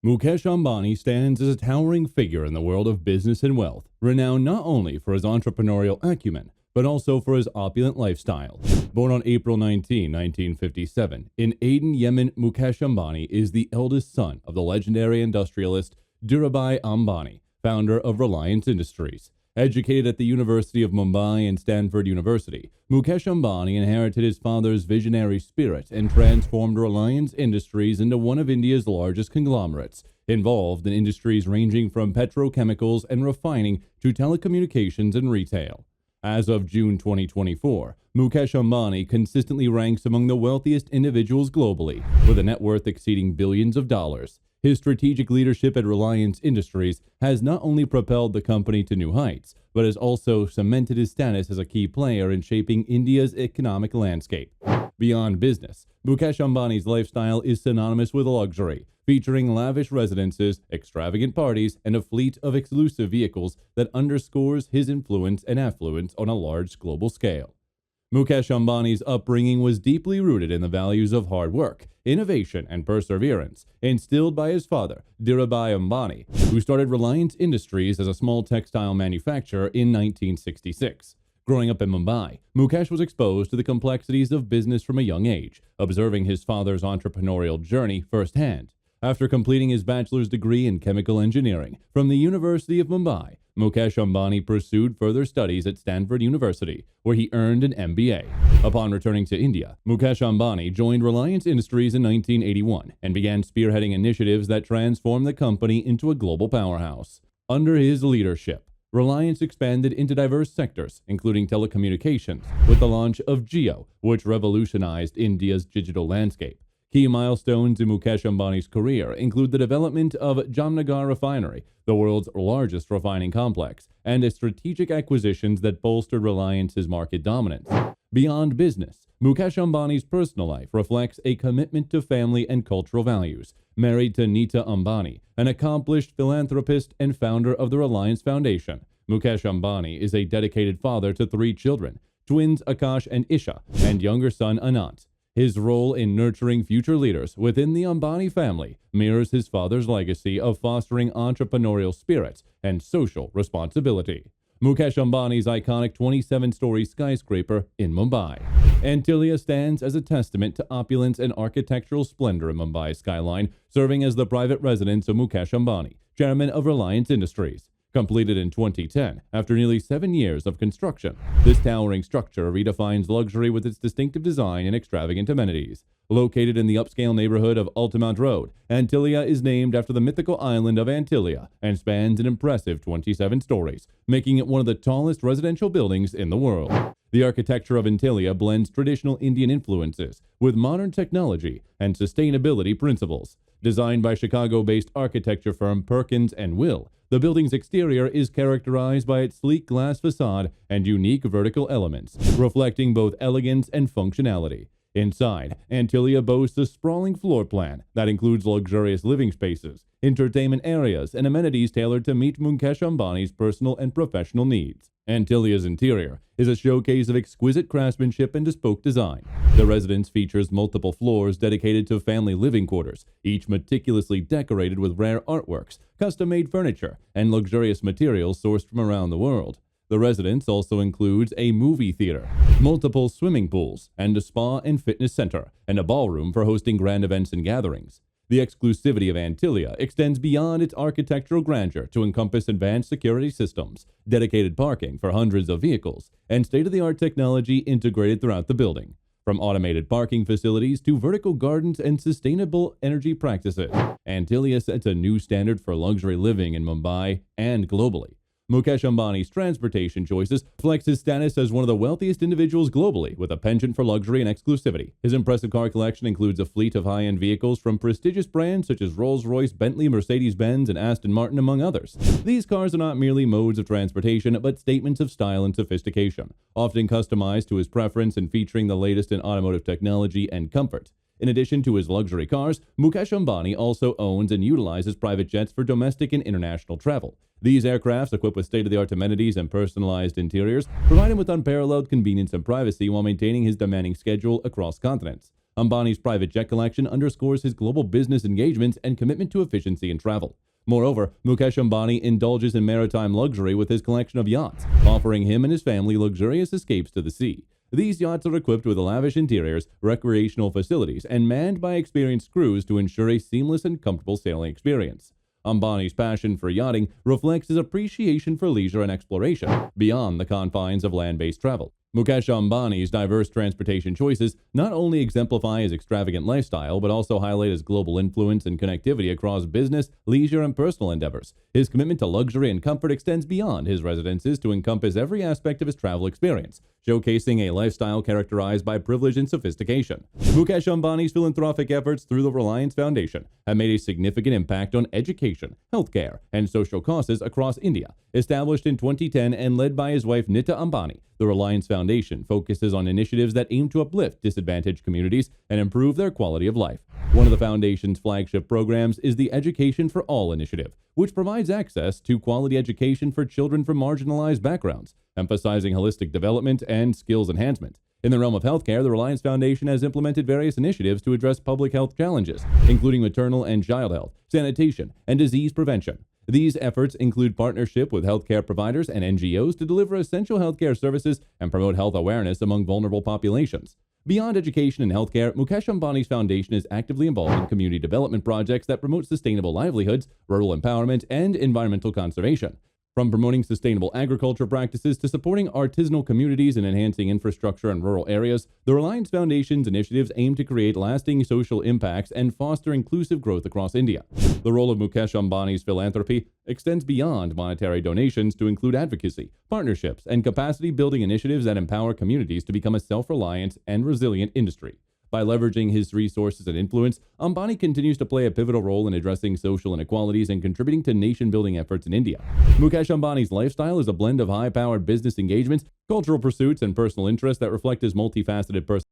Mukesh Ambani stands as a towering figure in the world of business and wealth, renowned not only for his entrepreneurial acumen, but also for his opulent lifestyle. Born on April 19, 1957, in Aden, Yemen, Mukesh Ambani is the eldest son of the legendary industrialist Dhirubhai Ambani, founder of Reliance Industries. Educated at the University of Mumbai and Stanford University, Mukesh Ambani inherited his father's visionary spirit and transformed Reliance Industries into one of India's largest conglomerates, involved in industries ranging from petrochemicals and refining to telecommunications and retail. As of June 2024, Mukesh Ambani consistently ranks among the wealthiest individuals globally, with a net worth exceeding billions of dollars. His strategic leadership at Reliance Industries has not only propelled the company to new heights, but has also cemented his status as a key player in shaping India's economic landscape. Beyond business, Mukesh Ambani's lifestyle is synonymous with luxury, featuring lavish residences, extravagant parties, and a fleet of exclusive vehicles that underscores his influence and affluence on a large global scale. Mukesh Ambani's upbringing was deeply rooted in the values of hard work, innovation, and perseverance, instilled by his father, Dhirubhai Ambani, who started Reliance Industries as a small textile manufacturer in 1966. Growing up in Mumbai, Mukesh was exposed to the complexities of business from a young age, observing his father's entrepreneurial journey firsthand. After completing his bachelor's degree in chemical engineering from the University of Mumbai, Mukesh Ambani pursued further studies at Stanford University, where he earned an MBA. Upon returning to India, Mukesh Ambani joined Reliance Industries in 1981 and began spearheading initiatives that transformed the company into a global powerhouse. Under his leadership, Reliance expanded into diverse sectors, including telecommunications, with the launch of Jio, which revolutionized India's digital landscape. Key milestones in Mukesh Ambani's career include the development of Jamnagar Refinery, the world's largest refining complex, and strategic acquisitions that bolstered Reliance's market dominance. Beyond business, Mukesh Ambani's personal life reflects a commitment to family and cultural values. Married to Nita Ambani, an accomplished philanthropist and founder of the Reliance Foundation, Mukesh Ambani is a dedicated father to 3 children, twins Akash and Isha, and younger son Anant. His role in nurturing future leaders within the Ambani family mirrors his father's legacy of fostering entrepreneurial spirits and social responsibility. Mukesh Ambani's iconic 27-story skyscraper in Mumbai. Antilia stands as a testament to opulence and architectural splendor in Mumbai's skyline, serving as the private residence of Mukesh Ambani, chairman of Reliance Industries. Completed in 2010, after nearly 7 years of construction, this towering structure redefines luxury with its distinctive design and extravagant amenities. Located in the upscale neighborhood of Altamont Road, Antilia is named after the mythical island of Antilia and spans an impressive 27 stories, making it one of the tallest residential buildings in the world. The architecture of Antilia blends traditional Indian influences with modern technology and sustainability principles. Designed by Chicago-based architecture firm Perkins & Will, the building's exterior is characterized by its sleek glass facade and unique vertical elements, reflecting both elegance and functionality. Inside, Antilia boasts a sprawling floor plan that includes luxurious living spaces, entertainment areas, and amenities tailored to meet Mukesh Ambani's personal and professional needs. Antilia's interior is a showcase of exquisite craftsmanship and bespoke design. The residence features multiple floors dedicated to family living quarters, each meticulously decorated with rare artworks, custom-made furniture, and luxurious materials sourced from around the world. The residence also includes a movie theater, multiple swimming pools, and a spa and fitness center, and a ballroom for hosting grand events and gatherings. The exclusivity of Antilia extends beyond its architectural grandeur to encompass advanced security systems, dedicated parking for hundreds of vehicles, and state-of-the-art technology integrated throughout the building. From automated parking facilities to vertical gardens and sustainable energy practices, Antilia sets a new standard for luxury living in Mumbai and globally. Mukesh Ambani's transportation choices reflects his status as one of the wealthiest individuals globally, with a penchant for luxury and exclusivity. His impressive car collection includes a fleet of high-end vehicles from prestigious brands such as Rolls-Royce, Bentley, Mercedes-Benz, and Aston Martin, among others. These cars are not merely modes of transportation, but statements of style and sophistication, often customized to his preference and featuring the latest in automotive technology and comfort. In addition to his luxury cars, Mukesh Ambani also owns and utilizes private jets for domestic and international travel. These aircrafts, equipped with state-of-the-art amenities and personalized interiors, provide him with unparalleled convenience and privacy while maintaining his demanding schedule across continents. Ambani's private jet collection underscores his global business engagements and commitment to efficiency in travel. Moreover, Mukesh Ambani indulges in maritime luxury with his collection of yachts, offering him and his family luxurious escapes to the sea. These yachts are equipped with lavish interiors, recreational facilities, and manned by experienced crews to ensure a seamless and comfortable sailing experience. Ambani's passion for yachting reflects his appreciation for leisure and exploration beyond the confines of land-based travel. Mukesh Ambani's diverse transportation choices not only exemplify his extravagant lifestyle, but also highlight his global influence and connectivity across business, leisure, and personal endeavors. His commitment to luxury and comfort extends beyond his residences to encompass every aspect of his travel experience, showcasing a lifestyle characterized by privilege and sophistication. Mukesh Ambani's philanthropic efforts through the Reliance Foundation have made a significant impact on education, healthcare, and social causes across India. Established in 2010 and led by his wife Nita Ambani, the Reliance Foundation focuses on initiatives that aim to uplift disadvantaged communities and improve their quality of life. One of the foundation's flagship programs is the Education for All initiative, which provides access to quality education for children from marginalized backgrounds, emphasizing holistic development and skills enhancement. In the realm of healthcare, the Reliance Foundation has implemented various initiatives to address public health challenges, including maternal and child health, sanitation, and disease prevention. These efforts include partnership with healthcare providers and NGOs to deliver essential healthcare services and promote health awareness among vulnerable populations. Beyond education and healthcare, Mukesh Ambani's foundation is actively involved in community development projects that promote sustainable livelihoods, rural empowerment, and environmental conservation. From promoting sustainable agriculture practices to supporting artisanal communities and enhancing infrastructure in rural areas, the Reliance Foundation's initiatives aim to create lasting social impacts and foster inclusive growth across India. The role of Mukesh Ambani's philanthropy extends beyond monetary donations to include advocacy, partnerships, and capacity-building initiatives that empower communities to become a self-reliant and resilient industry. By leveraging his resources and influence, Ambani continues to play a pivotal role in addressing social inequalities and contributing to nation-building efforts in India. Mukesh Ambani's lifestyle is a blend of high-powered business engagements, cultural pursuits, and personal interests that reflect his multifaceted personality.